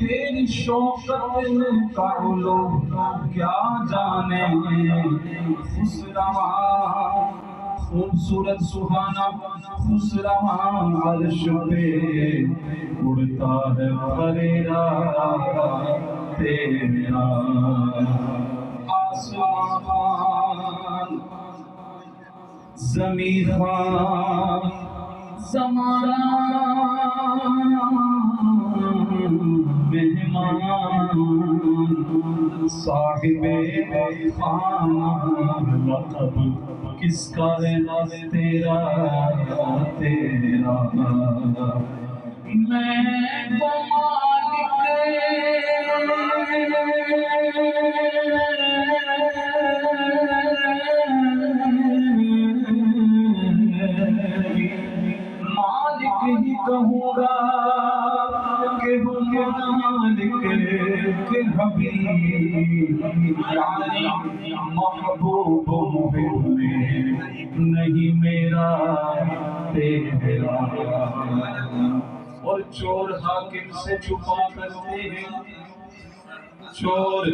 تیری شوقت کا علوم کیا جانے، خسرواں خوبصورت سہانا خسرواں عرش پہ اڑتا ہے پریرا تیرا، آسمان زمین خان زمانہ مہمان صاحب خانہ، لقب کس کا ہے تیرا تیرا، میں تو مالک ہی کہوں گا کہ ہوں مالک کے حبیب، یعنی محبوب محب نہیں میرا تیرا۔ اور چور حاکم سے چھپا کرتے ہیں، چور